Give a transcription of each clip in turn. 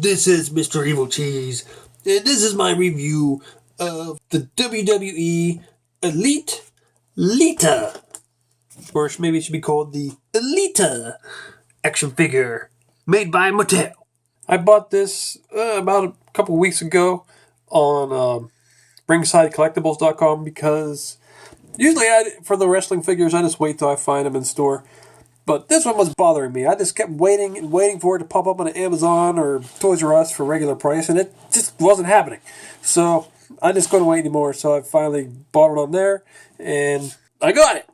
This is Mr. Evilcheese, and this is my review of the WWE Elite Lita, or maybe it should be called the Lita action figure made by Mattel. I bought this about a couple weeks ago on ringsidecollectibles.com because usually for the wrestling figures I just wait till I find them in store. But this one was bothering me. I just kept waiting and waiting for it to pop up on Amazon or Toys R Us for regular price, and it just wasn't happening. So I just couldn't wait anymore, so I finally bought it on there, and I got it.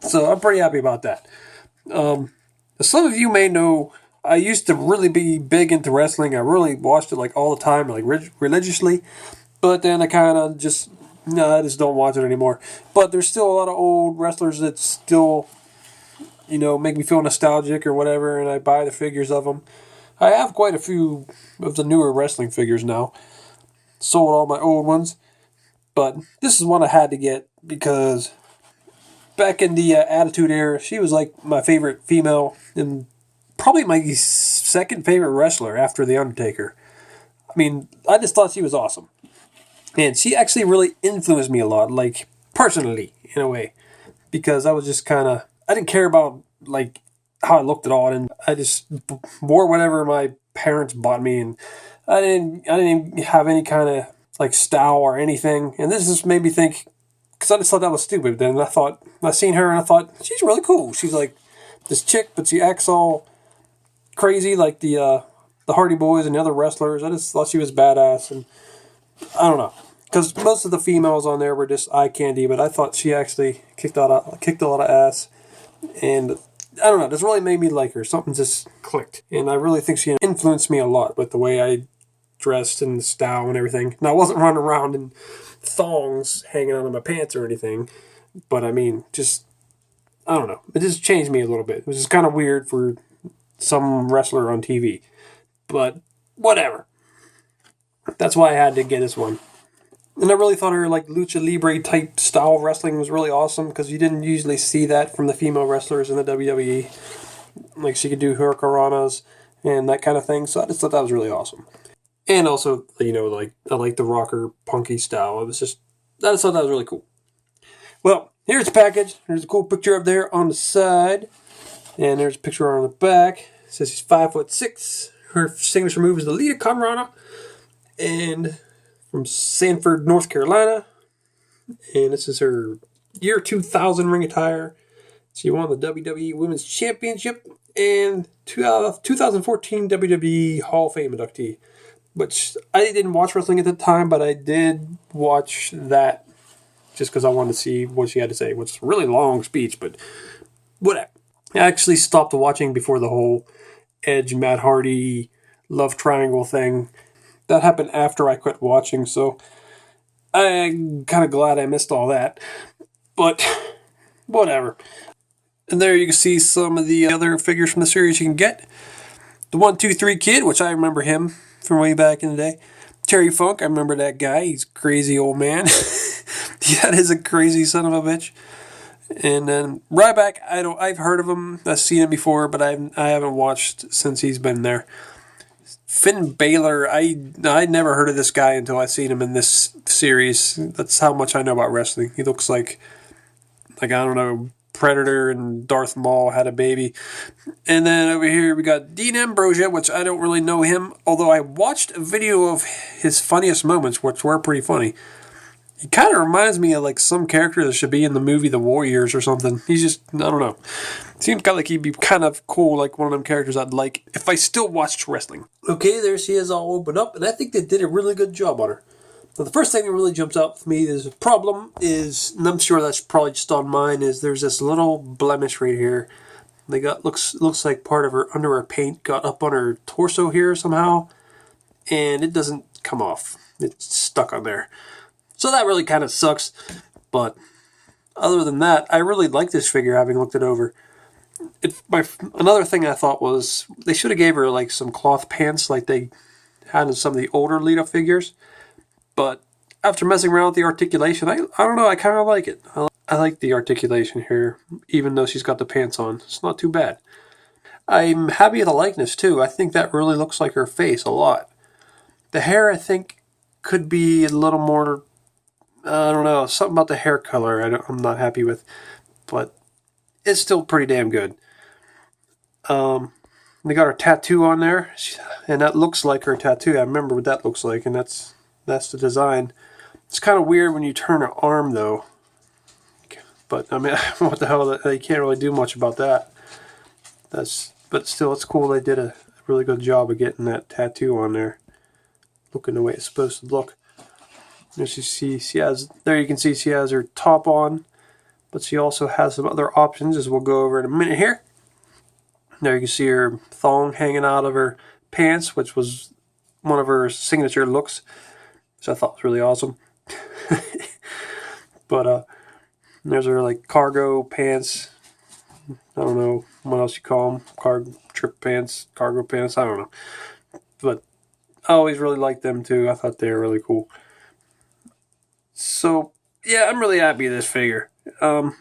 So I'm pretty happy about that. As some of you may know, I used to really be big into wrestling. I really watched it like all the time, like religiously. But then I kind of just, I just don't watch it anymore. But there's still a lot of old wrestlers that still, make me feel nostalgic or whatever, and I buy the figures of them. I have quite a few of the newer wrestling figures now. Sold all my old ones. But this is one I had to get because back in the Attitude Era, she was like my favorite female and probably my second favorite wrestler after The Undertaker. I mean, I just thought she was awesome. And she actually really influenced me a lot, like personally, in a way. Because I was just I didn't care about like how I looked at all, and I just wore whatever my parents bought me, and I didn't even have any kind of like style or anything. And this just made me think, because I just thought that was stupid. Then I seen her and I thought she's really cool. She's like this chick, but she acts all crazy like the Hardy Boys and the other wrestlers. I just thought she was badass, and I don't know. Because most of the females on there were just eye candy, but I thought she actually kicked a lot of ass. And I don't know, this really made me like her. Something just clicked. And I really think she influenced me a lot with the way I dressed and the style and everything. And I wasn't running around in thongs hanging out of my pants or anything. But I mean, I don't know. It just changed me a little bit. Which is kind of weird for some wrestler on TV. But whatever. That's why I had to get this one. And I really thought her like lucha libre type style of wrestling was really awesome because you didn't usually see that from the female wrestlers in the WWE. Like she could do hurricanranas and that kind of thing. So I just thought that was really awesome. And also, like I like the rocker punky style. I just thought that was really cool. Well, here's the package. There's a cool picture up there on the side. And there's a picture on the back. It says she's 5'6". Her signature move is the Lita Conrana. And from Sanford, North Carolina. And this is her year 2000 ring attire. She won the WWE Women's Championship and 2014 WWE Hall of Fame inductee. Which I didn't watch wrestling at the time, but I did watch that just because I wanted to see what she had to say, which is a really long speech, but whatever. I actually stopped watching before the whole Edge, Matt Hardy, love triangle thing. That happened after I quit watching, so I'm kind of glad I missed all that. But whatever. And there you can see some of the other figures from the series you can get. The 1-2-3 Kid, which I remember him from way back in the day. Terry Funk, I remember that guy. He's a crazy old man. That is a crazy son of a bitch. And then Ryback, I've heard of him. I've seen him before, but I haven't watched since he's been there. Finn Balor, I never heard of this guy until I seen him in this series. That's how much I know about wrestling. He looks like I don't know, Predator and Darth Maul had a baby. And then over here we got Dean Ambrosio, which I don't really know him, although I watched a video of his funniest moments, which were pretty funny. He kind of reminds me of like some character that should be in the movie The Warriors or something. He's just, I don't know. Seems kind of like he'd be kind of cool, like one of them characters I'd like if I still watched wrestling. Okay, there she is all opened up, and I think they did a really good job on her. Now, the first thing that really jumps out for me is a problem is, and I'm sure that's probably just on mine, is there's this little blemish right here. They got looks like part of her underwear paint got up on her torso here somehow, and it doesn't come off. It's stuck on there. So that really kind of sucks, but other than that, I really like this figure having looked it over. Another thing I thought was they should have gave her like some cloth pants like they had in some of the older Lita figures, but after messing around with the articulation, I don't know, I kind of like it. I like the articulation here, even though she's got the pants on. It's not too bad. I'm happy with the likeness too. I think that really looks like her face a lot. The hair, I think, could be a little more. I don't know, something about the hair color I'm not happy with, but it's still pretty damn good. They got her tattoo on there, and that looks like her tattoo. I remember what that looks like, and that's the design. It's kind of weird when you turn her arm though, but I mean, what the hell? You can't really do much about that. But still, it's cool. They did a really good job of getting that tattoo on there, looking the way it's supposed to look. As you see, there you can see she has her top on, but she also has some other options, as we'll go over in a minute here. There you can see her thong hanging out of her pants, which was one of her signature looks, which I thought was really awesome. But there's her like cargo pants. I don't know what else you call them. Trip pants, cargo pants. I don't know. But I always really liked them too. I thought they were really cool. So yeah, I'm really happy with this figure. I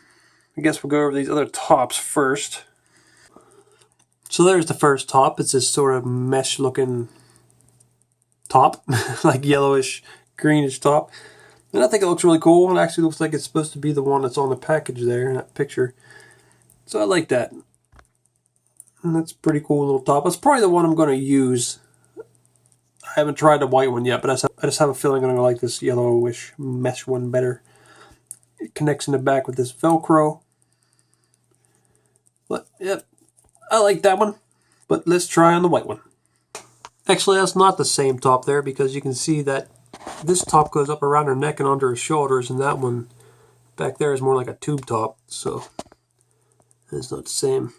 guess we'll go over these other tops first. So there's the first top. It's this sort of mesh looking top, like yellowish, greenish top. And I think it looks really cool. It actually looks like it's supposed to be the one that's on the package there in that picture. So I like that. And that's a pretty cool little top. That's probably the one I'm going to use. I haven't tried the white one yet, but I just have a feeling I'm going to like this yellowish mesh one better. It connects in the back with this Velcro. But, yep, I like that one. But let's try on the white one. Actually, that's not the same top there, because you can see that this top goes up around her neck and under her shoulders, and that one back there is more like a tube top, so it's not the same.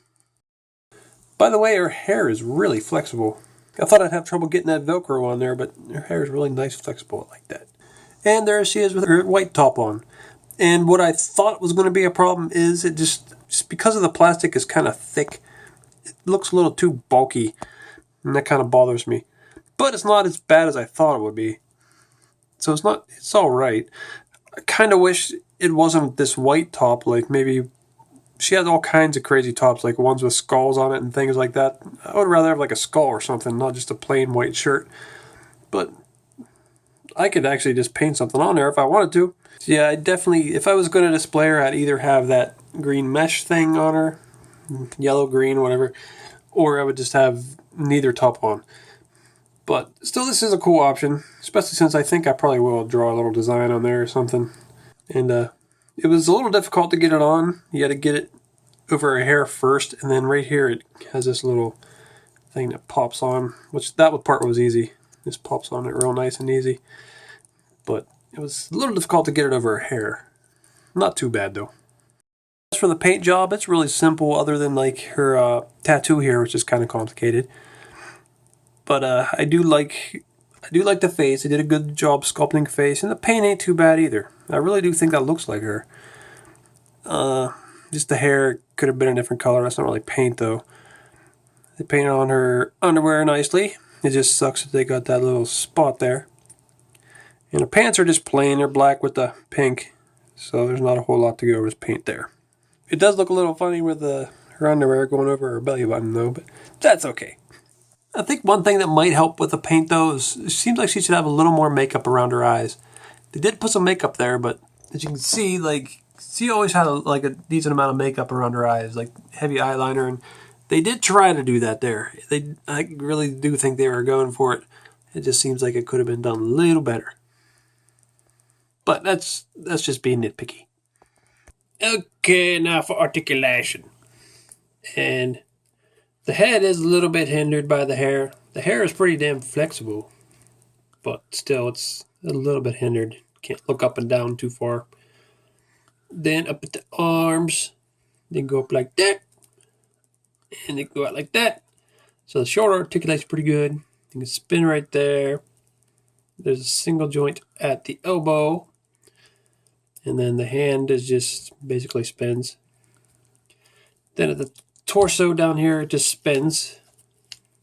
By the way, her hair is really flexible. I thought I'd have trouble getting that Velcro on there, but her hair is really nice and flexible like that. And there she is with her white top on. And what I thought was going to be a problem is it just because of the plastic is kind of thick, it looks a little too bulky, and that kind of bothers me. But it's not as bad as I thought it would be. So it's all right. I kind of wish it wasn't this white top. Like maybe she has all kinds of crazy tops, like ones with skulls on it and things like that. I would rather have like a skull or something, not just a plain white shirt. But I could actually just paint something on there if I wanted to. So yeah, I definitely, if I was going to display her, I'd either have that green mesh thing on her, yellow, green, whatever, or I would just have neither top on. But still, this is a cool option, especially since I think I probably will draw a little design on there or something. And it was a little difficult to get it on. You had to get it over her hair first, and then right here it has this little thing that pops on, which that part was easy. Just pops on it real nice and easy. But it was a little difficult to get it over her hair. Not too bad though. As for the paint job, it's really simple, other than like her tattoo here, which is kind of complicated. But I do like the face. They did a good job sculpting face, and the paint ain't too bad either. I really do think that looks like her. Just the hair could have been a different color. That's not really paint though. They painted on her underwear nicely. It just sucks that they got that little spot there. And her pants are just plain. They're black with the pink, so there's not a whole lot to go over with paint there. It does look a little funny with her underwear going over her belly button though, but that's okay. I think one thing that might help with the paint though is it seems like she should have a little more makeup around her eyes. They did put some makeup there, but as you can see, like she always had a decent amount of makeup around her eyes, like heavy eyeliner, and they did try to do that there. I really do think they were going for it. It just seems like it could have been done a little better. But that's just being nitpicky. Okay, now for articulation. And the head is a little bit hindered by the hair. The hair is pretty damn flexible, but still it's a little bit hindered. Can't look up and down too far. Then up at the arms, they go up like that, and they go out like that. So the shoulder articulates pretty good. You can spin right there. There's a single joint at the elbow, and then the hand is just basically spins. Then at the torso down here, it just spins,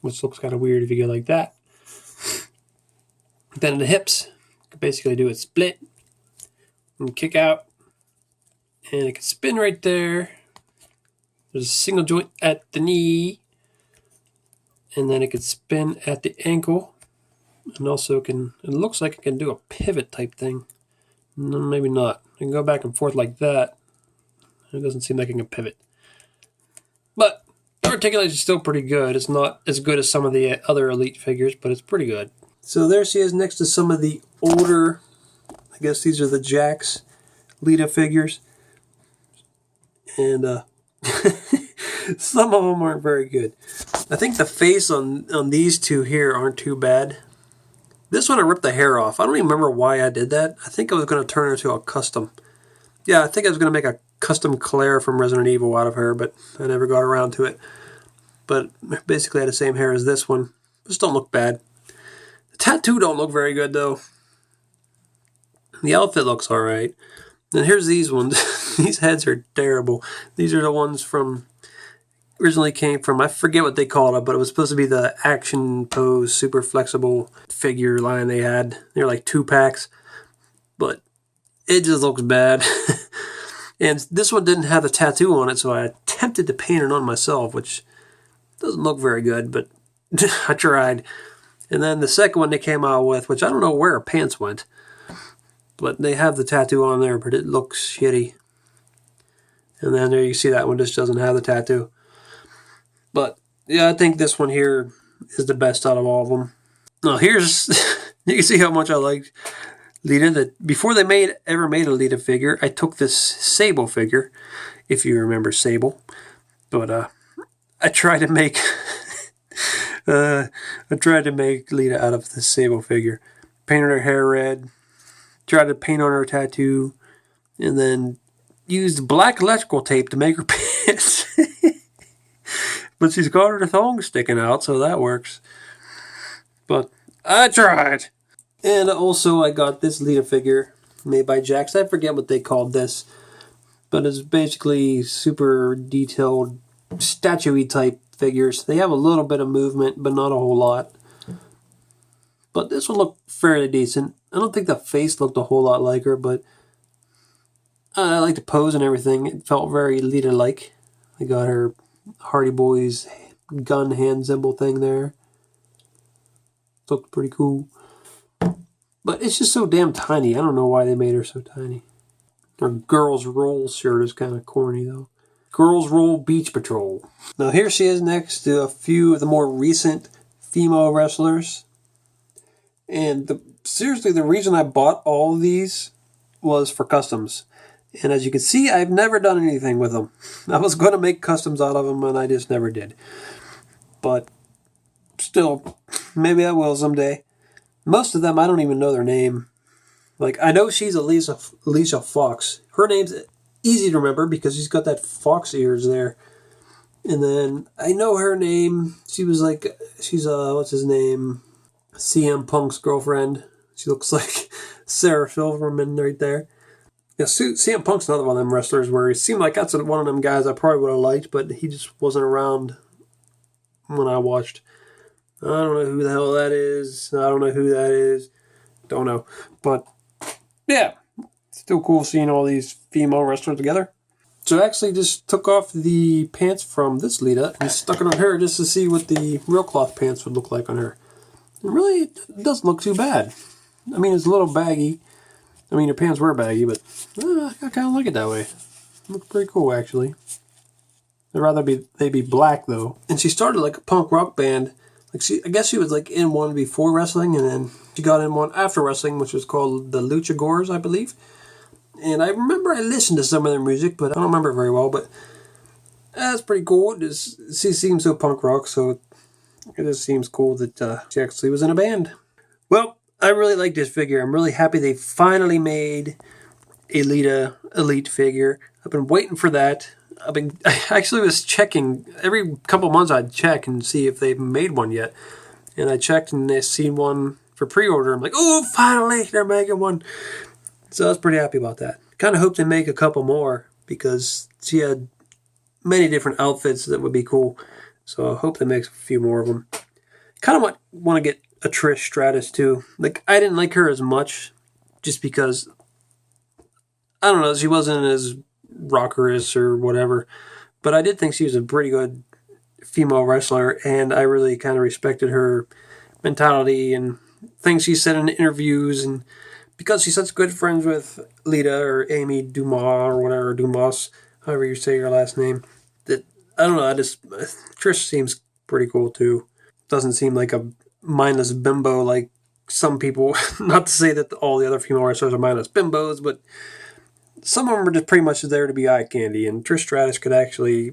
which looks kind of weird if you go like that. Then in the hips, you can basically do a split and kick out, and it can spin right there. There's a single joint at the knee, and then it can spin at the ankle, and also it looks like it can do a pivot type thing. No, maybe not. It can go back and forth like that. It doesn't seem like it can pivot. But the articulation is still pretty good. It's not as good as some of the other Elite figures, but it's pretty good. So there she is next to some of the older, I guess these are the Jax Lita figures. And some of them aren't very good. I think the face on these two here aren't too bad. This one I ripped the hair off. I don't even remember why I did that. I think I was going to turn her into a custom. Yeah, I think I was going to make a custom Claire from Resident Evil out of her, but I never got around to it. But basically I had the same hair as this one. This don't look bad. The tattoo don't look very good though. The outfit looks alright. And here's these ones. These heads are terrible. These are the ones from, originally came from, I forget what they called it, but it was supposed to be the Action Pose super flexible figure line they had. They're like 2-packs. But it just looks bad. And this one didn't have a tattoo on it, so I attempted to paint it on myself, which doesn't look very good, but I tried. And then the second one they came out with, which I don't know where her pants went, but they have the tattoo on there, but it looks shitty. And then there you see that one just doesn't have the tattoo. But yeah, I think this one here is the best out of all of them. Now here's, you can see how much I liked Lita. Before they ever made a Lita figure, I took this Sable figure, if you remember Sable. But I tried to make Lita out of the Sable figure. Painted her hair red. Tried to paint on her tattoo, and then used black electrical tape to make her pants. But she's got her thong sticking out, so that works. But I tried. And also I got this Lita figure made by Jax. I forget what they called this, but it's basically super detailed statue-y type figures. They have a little bit of movement, but not a whole lot. But this one looked fairly decent. I don't think the face looked a whole lot like her, but I like the pose and everything. It felt very Lita-like. I got her Hardy Boys gun hand symbol thing there. Looked pretty cool. But it's just so damn tiny. I don't know why they made her so tiny. Her Girls Roll shirt is kind of corny, though. Girls Roll Beach Patrol. Now here she is next to a few of the more recent female wrestlers. And seriously, the reason I bought all of these was for customs. And as you can see, I've never done anything with them. I was going to make customs out of them, and I just never did. But still, maybe I will someday. Most of them, I don't even know their name. Like, I know she's Alicia Fox. Her name's easy to remember because she's got that fox ears there. And then I know her name. She's what's his name? CM Punk's girlfriend. She looks like Sarah Silverman right there. Yeah, CM Punk's another one of them wrestlers where he seemed like that's one of them guys I probably would have liked, but he just wasn't around when I watched. I don't know who the hell that is. I don't know who that is. Don't know. But, yeah. Still cool seeing all these female wrestlers together. So I actually just took off the pants from this Lita and stuck it on her just to see what the real cloth pants would look like on her. Really, it doesn't look too bad. I mean, it's a little baggy. I mean, her pants were baggy, but I kind of like it that way. It looks pretty cool, actually. I'd rather they be black, though. And she started like a punk rock band. I guess she was like in one before wrestling, and then she got in one after wrestling, which was called the Lucha Gores, I believe. And I remember I listened to some of their music, but I don't remember it very well. But that's pretty cool. She seems so punk rock, so it just seems cool that she actually was in a band. Well, I really like this figure. I'm really happy they finally made a Lita Elite figure. I've been waiting for that. I actually was checking. Every couple months I'd check and see if they've made one yet. And I checked and I seen one for pre-order. I'm like, oh, finally, they're making one. So I was pretty happy about that. Kind of hope they make a couple more because she had many different outfits that would be cool. So I hope they make a few more of them. Kind of want to get a Trish Stratus too. Like, I didn't like her as much just because, I don't know, she wasn't as rockerish or whatever. But I did think she was a pretty good female wrestler, and I really kind of respected her mentality and things she said in interviews, and because she's such good friends with Lita or Amy Dumas or whatever, Dumas, however you say your last name, that I don't know, Trish seems pretty cool too. Doesn't seem like a mindless bimbo like some people. Not to say that all the other female wrestlers are mindless bimbos, but some of them are just pretty much there to be eye candy, and Trish Stratus could actually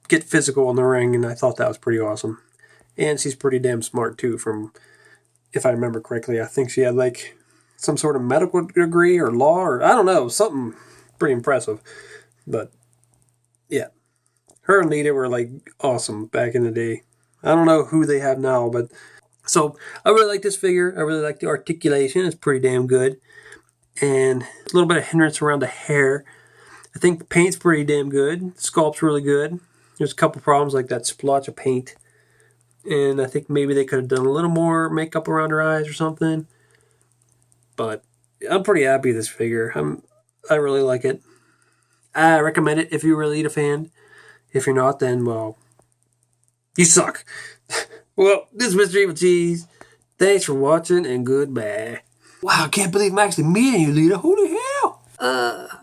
get physical in the ring, and I thought that was pretty awesome. And she's pretty damn smart too, from, if I remember correctly, I think she had like some sort of medical degree or law, or I don't know, something pretty impressive. But yeah, her and Lita were like awesome back in the day. I don't know who they have now, but so I really like this figure. I really like the articulation. It's pretty damn good. And a little bit of hindrance around the hair. I think the paint's pretty damn good. The sculpt's really good. There's a couple problems like that splotch of paint. And I think maybe they could have done a little more makeup around her eyes or something. But I'm pretty happy with this figure. I really like it. I recommend it if you're really a fan. If you're not, then, well, you suck. Well, this is Mr. Evilcheese. Thanks for watching, and goodbye. Wow, I can't believe I'm actually meeting you, Lita. Who the hell?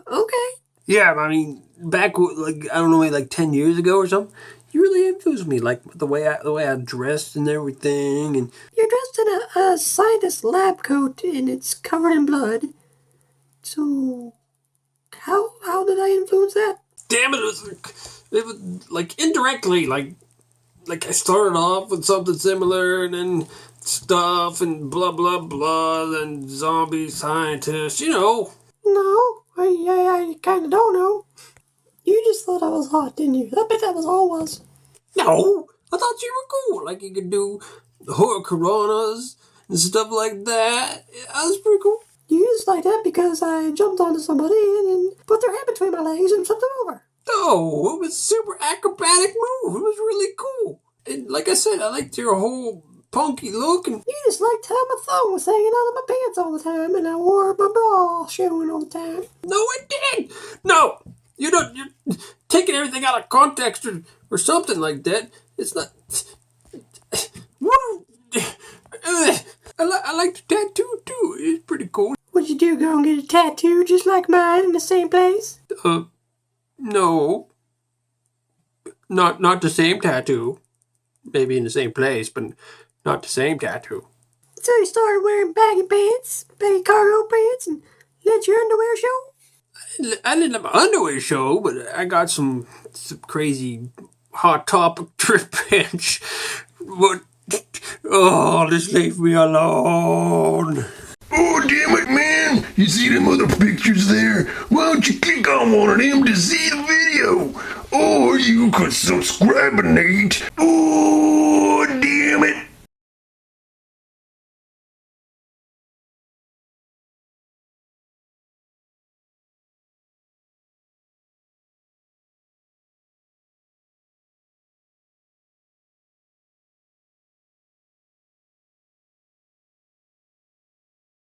Okay. Yeah, I mean, back, like, I don't know, maybe like 10 years ago or something, you really influenced me, like, the way I dressed and everything, and... You're dressed in a scientist lab coat, and it's covered in blood. So, how did I influence that? Damn it, it was like, indirectly, like I started off with something similar, and then stuff, and blah, blah, blah, and zombie scientists, you know. No, I kind of don't know. You just thought I was hot, didn't you? I bet that was all it was. No, I thought you were cool. Like, you could do horror coronas and stuff like that. That was pretty cool. You just like that because I jumped onto somebody and then put their head between my legs and flipped them over. No, it was a super acrobatic move. It was really cool. And like I said, I liked your whole punky look. And you just liked how my thong was hanging out of my pants all the time, and I wore my bra showing all the time. No, I did. No, you're taking everything out of context or something like that. It's not. What? I like the tattoo too. It's pretty cool. What'd you do? Go and get a tattoo just like mine in the same place? No. Not the same tattoo. Maybe in the same place, but not the same tattoo. So you started wearing baggy pants, baggy cargo pants, and let your underwear show? I didn't have an underwear show, but I got some crazy Hot Topic trip bench. But, oh, just leave me alone. Oh, damn it, man. You see them other pictures there? Why don't you click on one of them to see the video? Or you could subscribe, Nate. Oh.